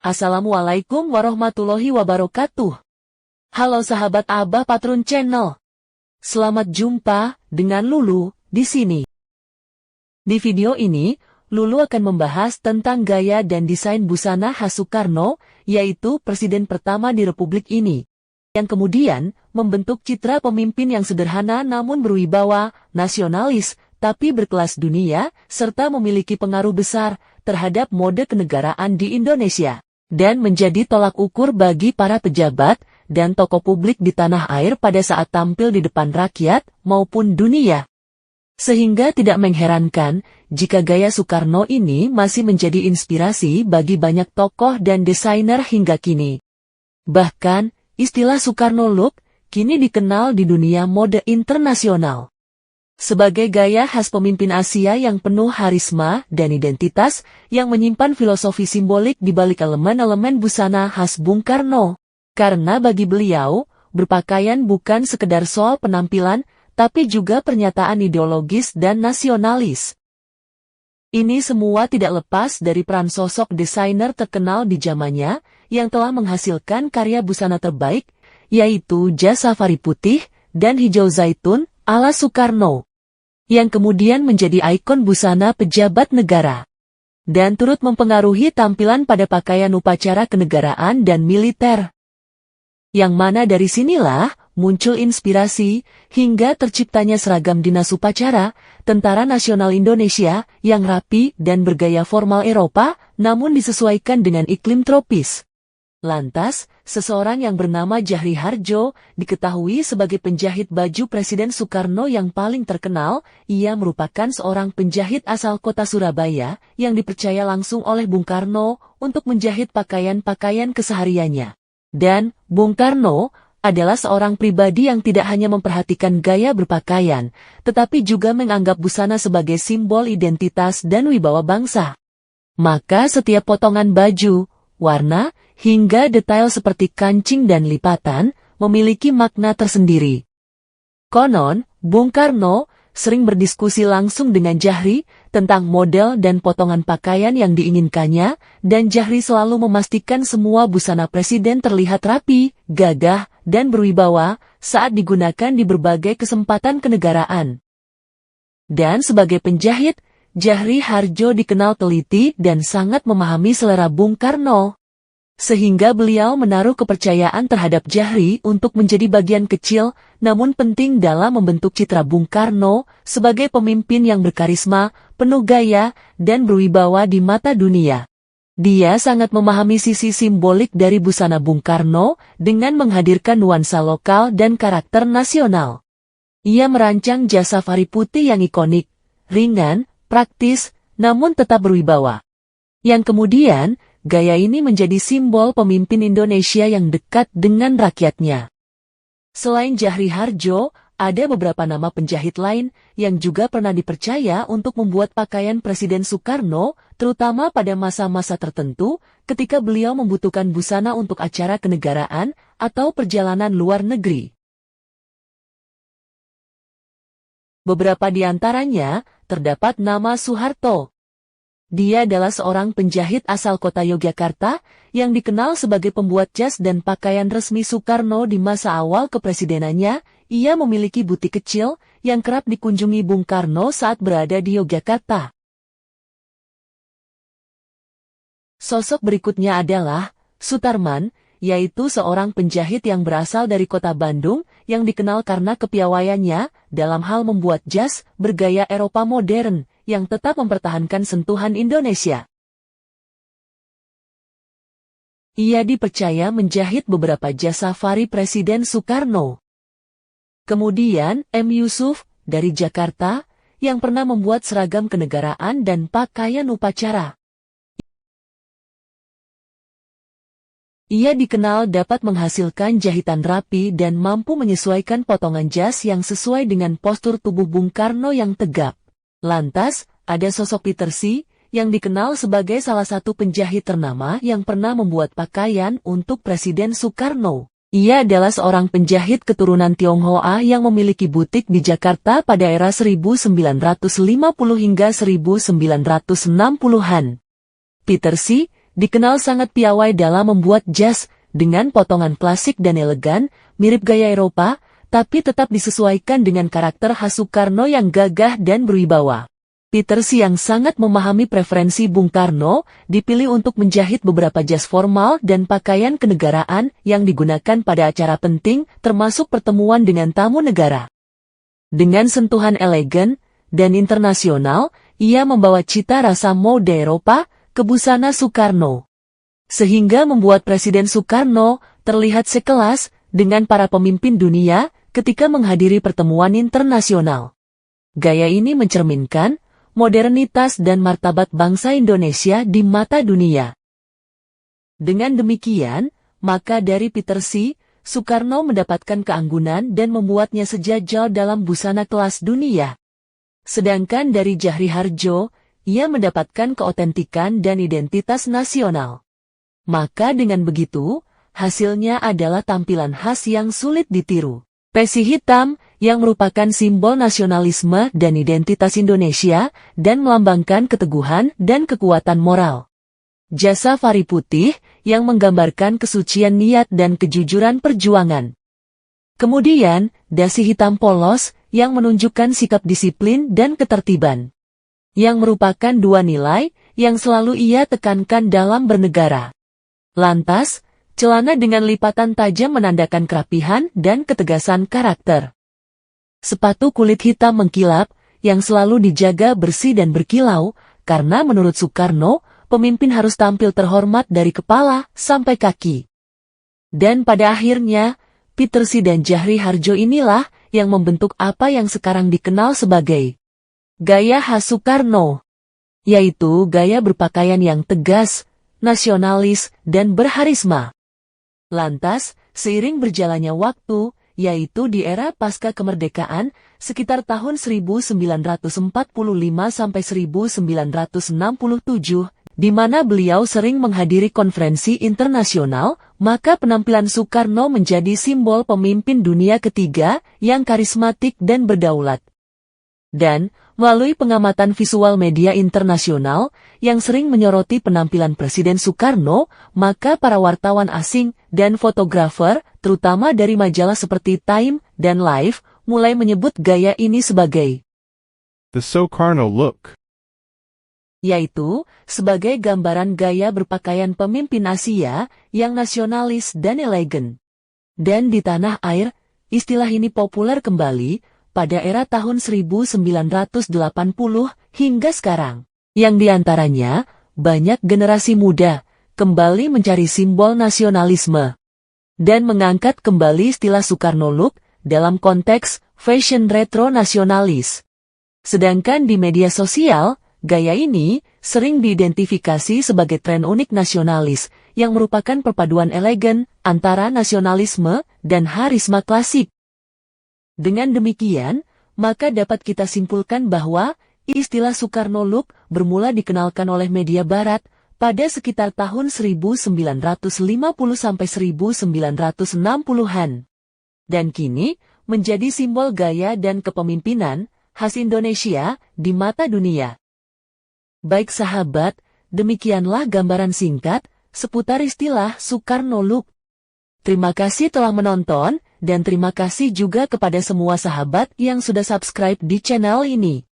Assalamualaikum warahmatullahi wabarakatuh. Halo sahabat Abah Patrun Channel. Selamat jumpa dengan Lulu di sini. Di video ini, Lulu akan membahas tentang gaya dan desain busana khas Soekarno, yaitu presiden pertama di Republik ini, yang kemudian membentuk citra pemimpin yang sederhana namun berwibawa, nasionalis, tapi berkelas dunia, serta memiliki pengaruh besar terhadap mode kenegaraan di Indonesia, dan menjadi tolak ukur bagi para pejabat dan tokoh publik di tanah air pada saat tampil di depan rakyat maupun dunia. Sehingga tidak mengherankan jika gaya Soekarno ini masih menjadi inspirasi bagi banyak tokoh dan desainer hingga kini. Bahkan, istilah Soekarno Look kini dikenal di dunia mode internasional. Sebagai gaya khas pemimpin Asia yang penuh harisma dan identitas yang menyimpan filosofi simbolik di balik elemen-elemen busana khas Bung Karno. Karena bagi beliau, berpakaian bukan sekedar soal penampilan, tapi juga pernyataan ideologis dan nasionalis. Ini semua tidak lepas dari peran sosok desainer terkenal di zamannya yang telah menghasilkan karya busana terbaik, yaitu jas safari putih dan hijau zaitun ala Soekarno, yang kemudian menjadi ikon busana pejabat negara, dan turut mempengaruhi tampilan pada pakaian upacara kenegaraan dan militer. Yang mana dari sinilah muncul inspirasi hingga terciptanya seragam dinas upacara Tentara Nasional Indonesia yang rapi dan bergaya formal Eropa, namun disesuaikan dengan iklim tropis. Lantas, seseorang yang bernama Djahri Hardjo diketahui sebagai penjahit baju Presiden Soekarno yang paling terkenal. Ia merupakan seorang penjahit asal kota Surabaya yang dipercaya langsung oleh Bung Karno untuk menjahit pakaian-pakaian kesehariannya. Dan, Bung Karno adalah seorang pribadi yang tidak hanya memperhatikan gaya berpakaian, tetapi juga menganggap busana sebagai simbol identitas dan wibawa bangsa. Maka setiap potongan baju, warna, hingga detail seperti kancing dan lipatan, memiliki makna tersendiri. Konon, Bung Karno sering berdiskusi langsung dengan Djahri tentang model dan potongan pakaian yang diinginkannya, dan Djahri selalu memastikan semua busana presiden terlihat rapi, gagah, dan berwibawa saat digunakan di berbagai kesempatan kenegaraan. Dan sebagai penjahit, Djahri Hardjo dikenal teliti dan sangat memahami selera Bung Karno. Sehingga beliau menaruh kepercayaan terhadap Djahri untuk menjadi bagian kecil namun penting dalam membentuk citra Bung Karno sebagai pemimpin yang berkarisma, penuh gaya, dan berwibawa di mata dunia. Dia sangat memahami sisi simbolik dari busana Bung Karno dengan menghadirkan nuansa lokal dan karakter nasional. Ia merancang jas safari putih yang ikonik, ringan, praktis, namun tetap berwibawa. Yang kemudian, gaya ini menjadi simbol pemimpin Indonesia yang dekat dengan rakyatnya. Selain Djahri Hardjo, ada beberapa nama penjahit lain yang juga pernah dipercaya untuk membuat pakaian Presiden Soekarno, terutama pada masa-masa tertentu ketika beliau membutuhkan busana untuk acara kenegaraan atau perjalanan luar negeri. Beberapa di antaranya terdapat nama Soeharto. Dia adalah seorang penjahit asal kota Yogyakarta yang dikenal sebagai pembuat jas dan pakaian resmi Soekarno di masa awal kepresidenannya. Ia memiliki butik kecil yang kerap dikunjungi Bung Karno saat berada di Yogyakarta. Sosok berikutnya adalah Sutarman, yaitu seorang penjahit yang berasal dari kota Bandung yang dikenal karena kepiawaiannya dalam hal membuat jas bergaya Eropa modern yang tetap mempertahankan sentuhan Indonesia. Ia dipercaya menjahit beberapa jas safari Presiden Soekarno. Kemudian, M. Yusuf, dari Jakarta, yang pernah membuat seragam kenegaraan dan pakaian upacara. Ia dikenal dapat menghasilkan jahitan rapi dan mampu menyesuaikan potongan jas yang sesuai dengan postur tubuh Bung Karno yang tegap. Lantas, ada sosok Peter Sy, yang dikenal sebagai salah satu penjahit ternama yang pernah membuat pakaian untuk Presiden Soekarno. Ia adalah seorang penjahit keturunan Tionghoa yang memiliki butik di Jakarta pada era 1950 hingga 1960-an. Peter Sy dikenal sangat piawai dalam membuat jas dengan potongan klasik dan elegan, mirip gaya Eropa, tapi tetap disesuaikan dengan karakter khas Soekarno yang gagah dan berwibawa. Petersi yang sangat memahami preferensi Bung Karno, dipilih untuk menjahit beberapa jas formal dan pakaian kenegaraan yang digunakan pada acara penting, termasuk pertemuan dengan tamu negara. Dengan sentuhan elegan dan internasional, ia membawa cita rasa mode Eropa ke busana Soekarno. Sehingga membuat Presiden Soekarno terlihat sekelas dengan para pemimpin dunia ketika menghadiri pertemuan internasional. Gaya ini mencerminkan modernitas dan martabat bangsa Indonesia di mata dunia. Dengan demikian, maka dari Petersi, Soekarno mendapatkan keanggunan dan membuatnya sejajal dalam busana kelas dunia. Sedangkan dari Djahri Hardjo, ia mendapatkan keotentikan dan identitas nasional. Maka dengan begitu, hasilnya adalah tampilan khas yang sulit ditiru. Peci hitam, yang merupakan simbol nasionalisme dan identitas Indonesia, dan melambangkan keteguhan dan kekuatan moral. Jas safari putih, yang menggambarkan kesucian niat dan kejujuran perjuangan. Kemudian, dasi hitam polos, yang menunjukkan sikap disiplin dan ketertiban. Yang merupakan dua nilai, yang selalu ia tekankan dalam bernegara. Lantas, celana dengan lipatan tajam menandakan kerapihan dan ketegasan karakter. Sepatu kulit hitam mengkilap, yang selalu dijaga bersih dan berkilau, karena menurut Soekarno, pemimpin harus tampil terhormat dari kepala sampai kaki. Dan pada akhirnya, Petersi dan Djahri Hardjo inilah yang membentuk apa yang sekarang dikenal sebagai gaya khas Soekarno, yaitu gaya berpakaian yang tegas, nasionalis, dan berharisma. Lantas, seiring berjalannya waktu, yaitu di era pasca kemerdekaan, sekitar tahun 1945 sampai 1967, di mana beliau sering menghadiri konferensi internasional, maka penampilan Soekarno menjadi simbol pemimpin dunia ketiga yang karismatik dan berdaulat. Dan, melalui pengamatan visual media internasional yang sering menyoroti penampilan Presiden Soekarno, maka para wartawan asing dan fotografer, terutama dari majalah seperti Time dan Life, mulai menyebut gaya ini sebagai the Soekarno look, yaitu sebagai gambaran gaya berpakaian pemimpin Asia yang nasionalis dan elegan. Dan di tanah air, istilah ini populer kembali pada era tahun 1980 hingga sekarang, yang diantaranya banyak generasi muda kembali mencari simbol nasionalisme dan mengangkat kembali istilah Soekarno look dalam konteks fashion retro nasionalis. Sedangkan di media sosial, gaya ini sering diidentifikasi sebagai tren unik nasionalis yang merupakan perpaduan elegan antara nasionalisme dan harisma klasik. Dengan demikian, maka dapat kita simpulkan bahwa istilah Soekarno look bermula dikenalkan oleh media barat pada sekitar tahun 1950 sampai 1960-an. Dan kini menjadi simbol gaya dan kepemimpinan khas Indonesia di mata dunia. Baik sahabat, demikianlah gambaran singkat seputar istilah Soekarno look. Terima kasih telah menonton, dan terima kasih juga kepada semua sahabat yang sudah subscribe di channel ini.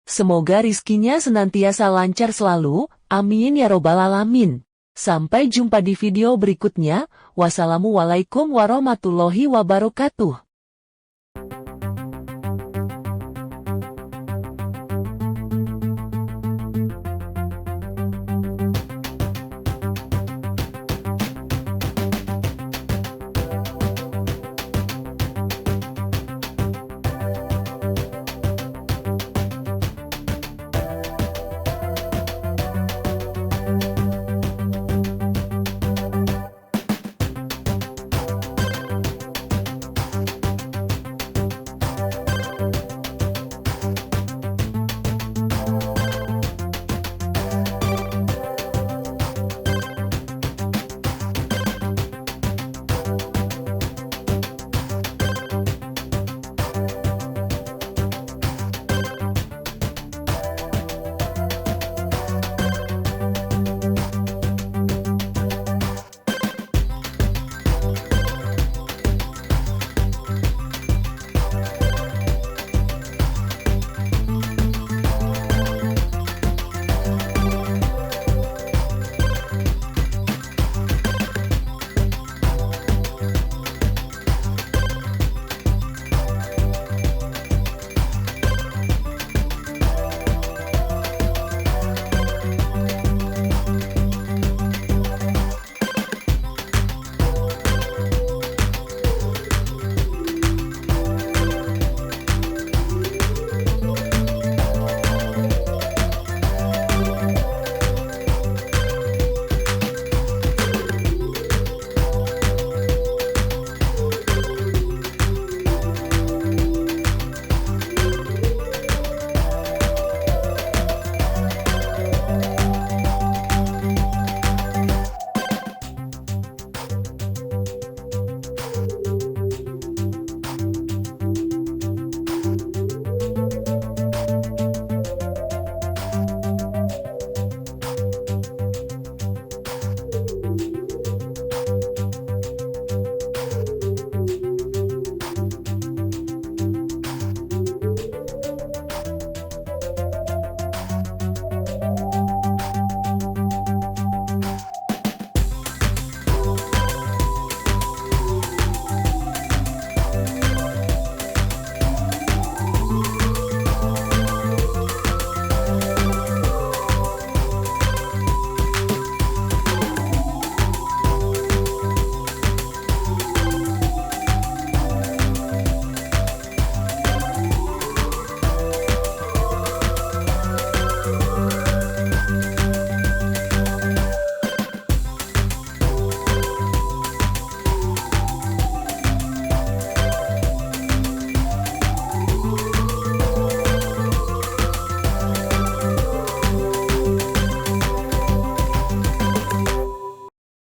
Semoga rizkinya senantiasa lancar selalu, amin ya robbal alamin. Sampai jumpa di video berikutnya, wassalamualaikum warahmatullahi wabarakatuh.